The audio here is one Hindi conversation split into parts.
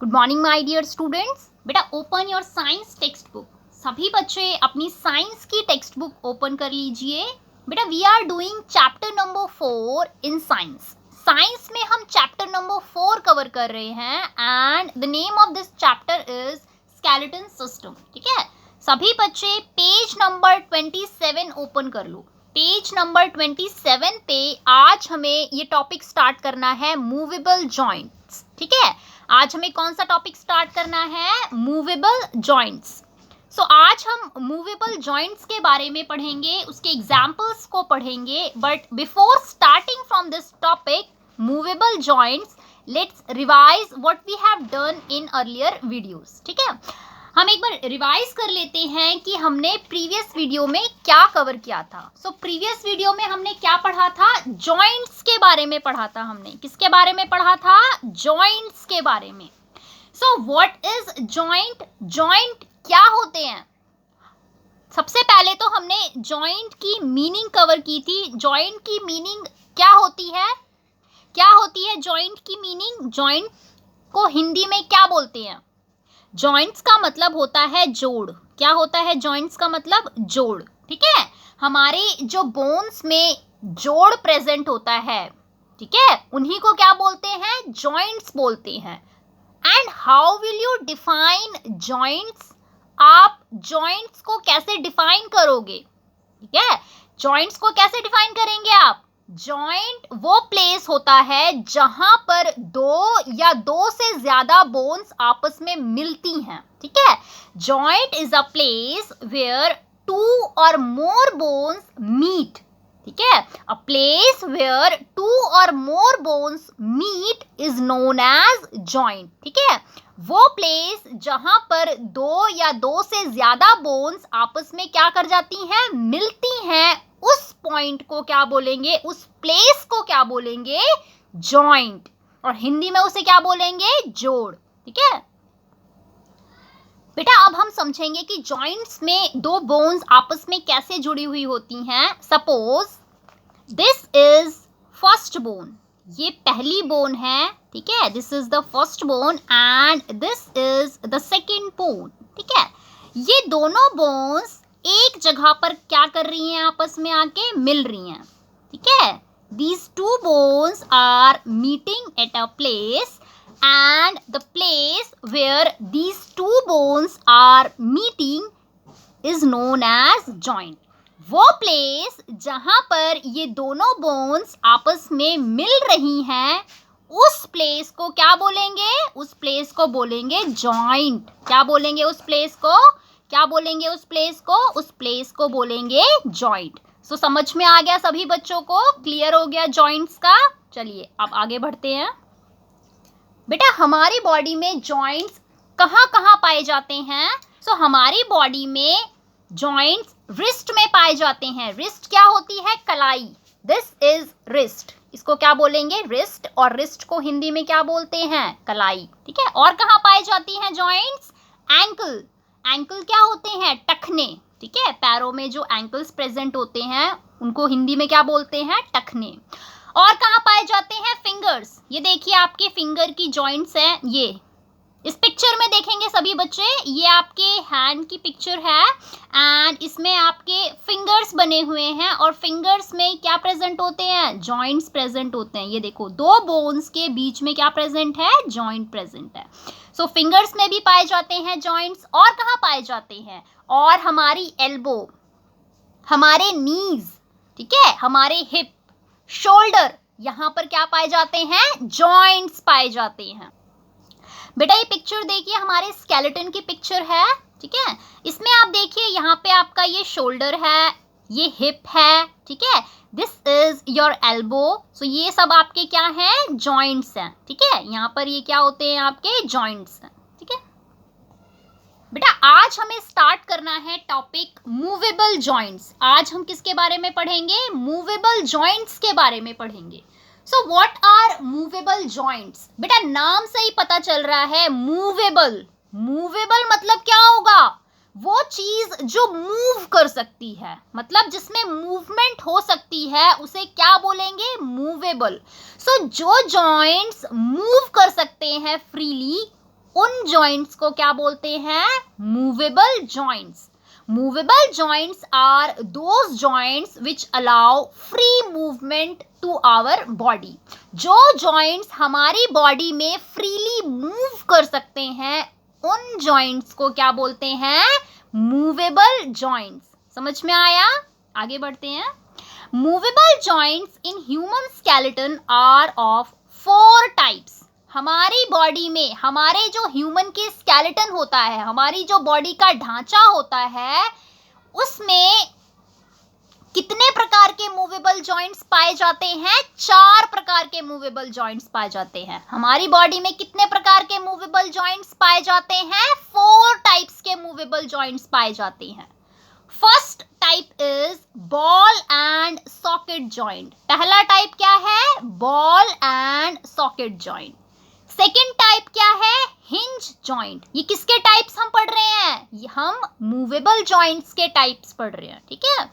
Good morning my dear students. बेटा open your science textbook. सभी बच्चे अपनी साइंस की टेक्स्ट बुक ओपन कर लीजिए। बेटा we are doing chapter number 4 in science. Science में हम चैप्टर नंबर 4 कवर कर रहे हैं and the name of this chapter is skeleton system. ठीक है, सभी बच्चे पेज नंबर 27 ओपन कर लो। पेज नंबर 27 पे आज हमें ये टॉपिक स्टार्ट करना है मूवेबल जॉइंट्स। ठीक है, आज हमें कौन सा टॉपिक स्टार्ट करना है? Movable joints. सो आज हम मूवेबल जॉइंट्स के बारे में पढ़ेंगे, उसके एग्जाम्पल्स को पढ़ेंगे। But before starting from this topic movable joints, let's revise what we have done in earlier videos. ठीक है, हम एक बार रिवाइज कर लेते हैं कि हमने प्रीवियस वीडियो में क्या कवर किया था। सो प्रीवियस वीडियो में हमने क्या पढ़ा था? जॉइंट्स के बारे में पढ़ा था हमने। किसके बारे में पढ़ा था? जॉइंट्स के बारे में। So what is joint? Joint क्या होते हैं? सबसे पहले तो हमने जॉइंट की मीनिंग कवर की थी। जॉइंट की मीनिंग क्या होती है? क्या होती है जॉइंट की मीनिंग? जॉइंट को हिंदी में क्या बोलते हैं? जॉइंट्स का मतलब होता है जोड़। क्या होता है जॉइंट्स का मतलब? जोड़। ठीक है, हमारे जो बोन्स में जोड़ प्रेजेंट होता है, ठीक है, उन्हीं को क्या बोलते हैं? जॉइंट्स बोलते हैं। And how will you define joints? आप जॉइंट्स को कैसे डिफाइन करोगे? ठीक है, जॉइंट्स को कैसे डिफाइन करेंगे आप? जॉइंट वो प्लेस होता है जहां पर दो या दो से ज्यादा बोन्स आपस में मिलती हैं। ठीक है, joint is a place where two और मोर बोन्स मीट। ठीक है, अ प्लेस वेयर टू और more bones meet is known as joint. ठीक है, वो प्लेस जहां पर दो या दो से ज्यादा बोन्स आपस में क्या कर जाती हैं? मिलती हैं। उस पॉइंट को क्या बोलेंगे? उस प्लेस को क्या बोलेंगे? जॉइंट। और हिंदी में उसे क्या बोलेंगे? जोड़। ठीक है बेटा, अब हम समझेंगे कि जॉइंट्स में दो बोन्स आपस में कैसे जुड़ी हुई होती हैं। Suppose this is first bone, ये पहली बोन है। ठीक है, this is the first bone and this is the second bone. ठीक है, ये दोनों बोन्स एक जगह पर क्या कर रही हैं? आपस में आके मिल रही हैं। ठीक है, these two bones are meeting at a place and the place where these two bones are meeting is known as joint. वो प्लेस जहां पर ये दोनों बोन्स आपस में मिल रही हैं, उस प्लेस को क्या बोलेंगे? उस प्लेस को बोलेंगे जॉइंट। क्या बोलेंगे उस प्लेस को? क्या बोलेंगे उस प्लेस को? उस प्लेस को बोलेंगे जॉइंट। सो समझ में आ गया सभी बच्चों को? क्लियर हो गया जॉइंट्स का? चलिए अब आगे बढ़ते हैं। बेटा हमारी बॉडी में जॉइंट्स कहाँ कहाँ पाए जाते हैं? सो हमारी बॉडी में जॉइंट्स रिस्ट में पाए जाते हैं। रिस्ट क्या होती है? कलाई। This is wrist. इसको क्या बोलेंगे? रिस्ट। और रिस्ट को हिंदी में क्या बोलते हैं? कलाई। ठीक है, और कहाँ पाई जाती हैं जॉइंट्स? एंकल। एंकल क्या होते हैं? टखने। ठीक है, पैरों में जो एंकल्स प्रेजेंट होते हैं उनको हिंदी में क्या बोलते हैं? टखने। और कहाँ पाए जाते हैं? फिंगर्स। ये देखिए आपके फिंगर की जॉइंट्स हैं। ये इस पिक्चर में देखेंगे सभी बच्चे, ये आपके हैंड की पिक्चर है एंड इसमें आपके फिंगर्स बने हुए हैं और फिंगर्स में क्या प्रेजेंट होते हैं? जॉइंट्स प्रेजेंट होते हैं। ये देखो, दो बोन्स के बीच में क्या प्रेजेंट है? जॉइंट प्रेजेंट है। सो फिंगर्स में भी पाए जाते हैं जॉइंट्स। और कहाँ पाए जाते हैं? और हमारी एल्बो, हमारे नीज, ठीक है, हमारे हिप, शोल्डर, यहाँ पर क्या पाए जाते हैं? जॉइंट्स पाए जाते हैं। बेटा ये पिक्चर देखिए, हमारे स्केलेटन की पिक्चर है। ठीक है, इसमें आप देखिए यहाँ पे आपका ये शोल्डर है, ये हिप है। ठीक है, दिस इज योर एल्बो। सो ये सब आपके क्या हैं? जॉइंट्स हैं। ठीक है, यहाँ पर ये क्या होते हैं? आपके जॉइंट्स हैं। ठीक है बेटा, आज हमें स्टार्ट करना है टॉपिक मूवेबल जॉइंट्स। आज हम किसके बारे में पढ़ेंगे? मूवेबल जॉइंट्स के बारे में पढ़ेंगे। So what are movable joints? बेटा नाम से ही पता चल रहा है मूवेबल। मूवेबल मतलब क्या होगा? वो चीज जो मूव कर सकती है, मतलब जिसमें मूवमेंट हो सकती है, उसे क्या बोलेंगे? मूवेबल। सो जो जॉइंट्स मूव कर सकते हैं फ्रीली, उन जॉइंट्स को क्या बोलते हैं? Movable joints. Movable joints are those joints which allow free movement to our body. जो जॉइंट्स हमारी बॉडी में फ्रीली मूव कर सकते हैं, उन जॉइंट्स को क्या बोलते हैं? Movable joints. समझ में आया? आगे बढ़ते हैं. Movable joints in human skeleton are of 4 types. हमारी बॉडी में, हमारे जो ह्यूमन के स्केलेटन होता है, हमारी जो बॉडी का ढांचा होता है, उसमें कितने प्रकार के मूवेबल जॉइंट्स पाए जाते हैं? 4 प्रकार के मूवेबल जॉइंट्स पाए जाते हैं. हमारी बॉडी में कितने प्रकार के मूवेबल जॉइंट्स पाए जाते हैं? 4 टाइप्स के मूवेबल जॉइंट्स पाए जाते हैं. First type is ball and socket joint. पहला टाइप क्या है? Ball and socket joint. Second type क्या है? Hinge joint. ये किसके टाइप्स हम पढ़ रहे हैं? ये हम मूवेबल जॉइंट्स के टाइप्स पढ़ रहे हैं. ठीक है.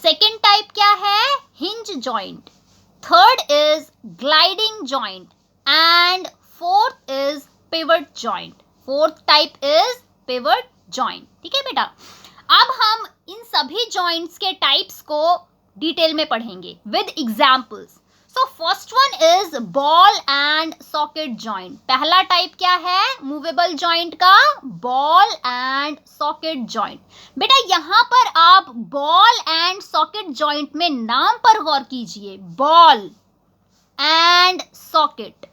सेकेंड टाइप क्या है? Hinge joint. Third is gliding joint and fourth is pivot joint. Fourth type is pivot joint. ठीक है बेटा. अब हम इन सभी जॉइंट्स के टाइप्स को डिटेल में पढ़ेंगे with examples. So first one is ball and socket joint. पहला टाइप क्या है मूवेबल जॉइंट का? Ball and socket joint. बेटा यहाँ पर आप बॉल एंड सॉकेट जॉइंट में नाम पर गौर कीजिए. Ball and socket.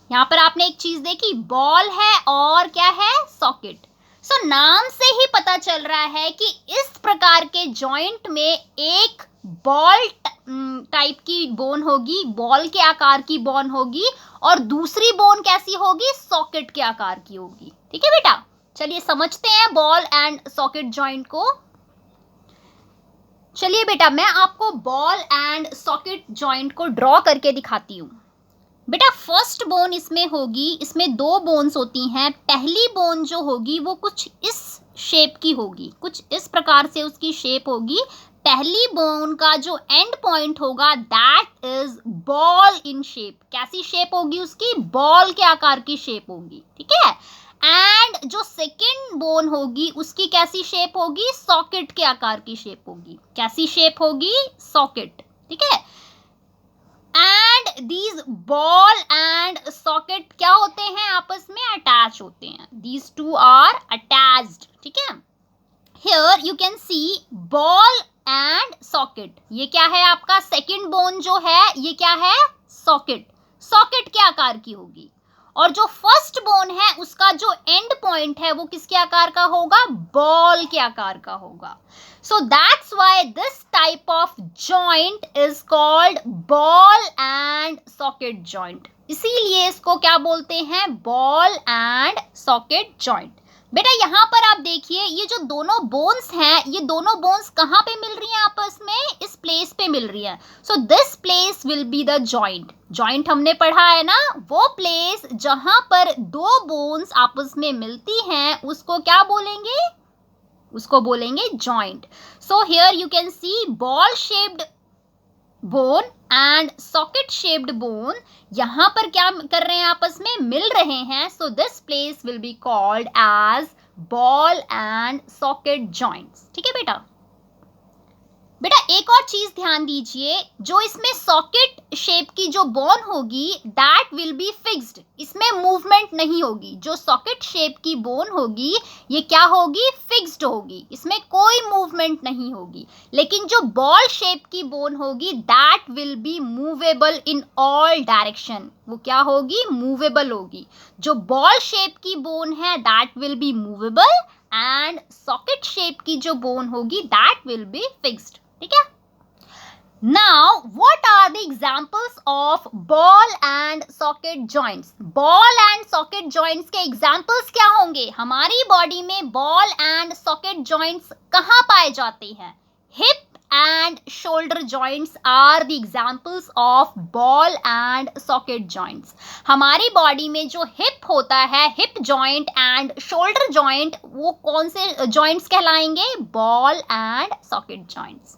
यहाँ पर आपने एक चीज देखी, बॉल है और क्या है? सॉकेट. सो नाम से ही पता चल रहा है कि इस प्रकार के जॉइंट में एक बॉल टाइप की बोन होगी, बॉल के आकार की बोन होगी, और दूसरी बोन कैसी होगी? सॉकेट के आकार की होगी. ठीक है बेटा. चलिए समझते हैं बॉल एंड सॉकेट जॉइंट को. चलिए बेटा मैं आपको बॉल एंड सॉकेट जॉइंट को ड्रॉ करके दिखाती हूँ. बेटा फर्स्ट बोन इसमें होगी, इसमें 2 बोन्स होती हैं. पहली बोन जो होगी वो कुछ इस शेप की होगी, कुछ इस प्रकार से उसकी शेप होगी. पहली बोन का जो एंड पॉइंट होगा that is ball in shape. कैसी शेप होगी उसकी? बॉल के आकार की शेप होगी. ठीक है. एंड जो सेकेंड बोन होगी उसकी कैसी शेप होगी? सॉकेट के आकार की शेप होगी. कैसी शेप होगी? सॉकेट. ठीक है. And these ball and socket क्या होते हैं? आपस में अटैच होते हैं. These two are attached. ठीक है. Here you can see ball and socket. ये क्या है आपका? सेकेंड बोन जो है ये क्या है? सॉकेट. सॉकेट के आकार की होगी. और जो फर्स्ट बोन है उसका जो एंड पॉइंट है वो किसके आकार का होगा? बॉल के आकार का होगा. सो that's why this type of joint is called ball and socket joint. इसीलिए इसको क्या बोलते हैं? Ball and socket joint. बेटा यहाँ पर आप देखिए ये जो दोनों बोन्स हैं, ये दोनों बोन्स कहाँ पे मिल रही हैं आपस में? इस प्लेस पे मिल रही हैं. So this place will be the joint. Joint हमने पढ़ा है ना, वो प्लेस जहाँ पर 2 बोन्स आपस में मिलती हैं उसको क्या बोलेंगे? उसको बोलेंगे joint. So here you can see ball shaped bone and socket shaped bone. यहां पर क्या कर रहे हैं? आपस में मिल रहे हैं. So this place will be called as ball and socket joints. ठीक है बेटा. बेटा एक और चीज ध्यान दीजिए, जो इसमें सॉकेट शेप की जो बोन होगी दैट विल बी फिक्स्ड. इसमें मूवमेंट नहीं होगी. जो सॉकेट शेप की बोन होगी ये क्या होगी? फिक्स्ड होगी. इसमें कोई मूवमेंट नहीं होगी. लेकिन जो बॉल शेप की बोन होगी that will be movable in all direction. वो क्या होगी? मूवेबल होगी. जो बॉल शेप की बोन है that will be movable and socket shape की जो बोन होगी दैट विल बी फिक्स्ड. ठीक है. Now what are the examples of ball and socket joints? Ball and socket joints के एग्जांपल्स क्या होंगे? हमारी बॉडी में बॉल एंड सॉकेट जॉइंट्स कहाँ पाए जाते हैं? Hip and shoulder joints are the examples of ball and socket joints. हमारी बॉडी में जो हिप होता है, hip joint and shoulder joint, वो कौन से जॉइंट्स कहलाएंगे? Ball and socket joints.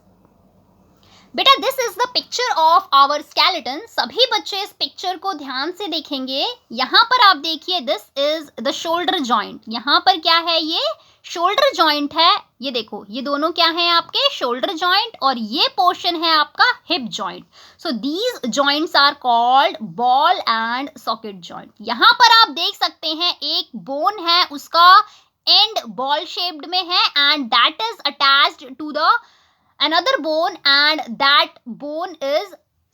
बेटा this is the picture of our skeleton. सभी बच्चे इस पिक्चर को ध्यान से देखेंगे। यहाँ पर आप देखिए, this is the shoulder joint. यहाँ पर क्या है, ये शोल्डर जॉइंट है। ये देखो, ये दोनों क्या हैं आपके, शोल्डर जॉइंट, और ये पोर्शन है आपका hip joint. So these joints are called ball and socket joint. यहाँ पर आप देख सकते हैं एक बोन है, उसका एंड बॉल शेप्ड में है, and that is attached to the another bone and that bone is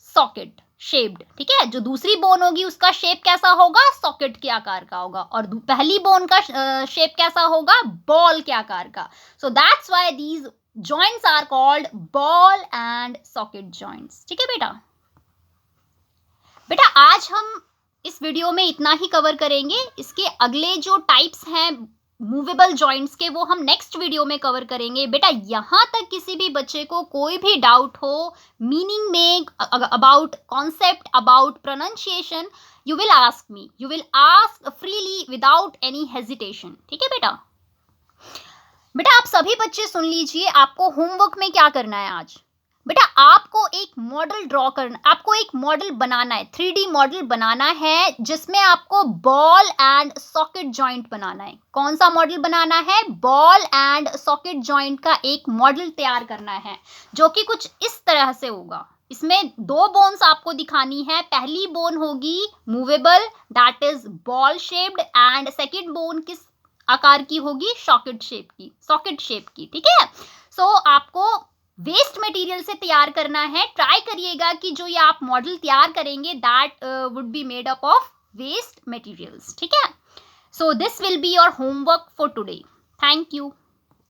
socket shaped। ठीक है, जो दूसरी बोन होगी उसका शेप कैसा होगा, सॉकेट के आकार का होगा, और पहली बोन का शेप कैसा होगा, बॉल के आकार का। So that's why these joints are called ball and socket joints. ठीक है बेटा। बेटा आज हम इस वीडियो में इतना ही कवर करेंगे। इसके अगले जो टाइप्स हैं मूवेबल जॉइंट्स के, वो हम नेक्स्ट वीडियो में कवर करेंगे। बेटा यहाँ तक किसी भी बच्चे को कोई भी डाउट हो मीनिंग में, about concept, about pronunciation, you will ask me, you will ask freely without any hesitation. ठीक है बेटा। बेटा आप सभी बच्चे सुन लीजिए, आपको होमवर्क में क्या करना है आज। बेटा आपको एक मॉडल ड्रॉ करना, आपको एक मॉडल बनाना है, 3D मॉडल बनाना है, जिसमें आपको बॉल एंड सॉकेट जॉइंट बनाना है। कौन सा मॉडल बनाना है, बॉल एंड सॉकेट जॉइंट का एक मॉडल तैयार करना है, जो कि कुछ इस तरह से होगा। इसमें दो बोन्स आपको दिखानी है। पहली बोन होगी movable, that is ball shaped, and second bone किस आकार की होगी, सॉकेट शेप की। ठीक है। सो आपको वेस्ट मटेरियल से तैयार करना है। ट्राई करिएगा कि जो ये आप मॉडल तैयार करेंगे that would be made up of waste materials. ठीक है। So this will be your homework for today. Thank you.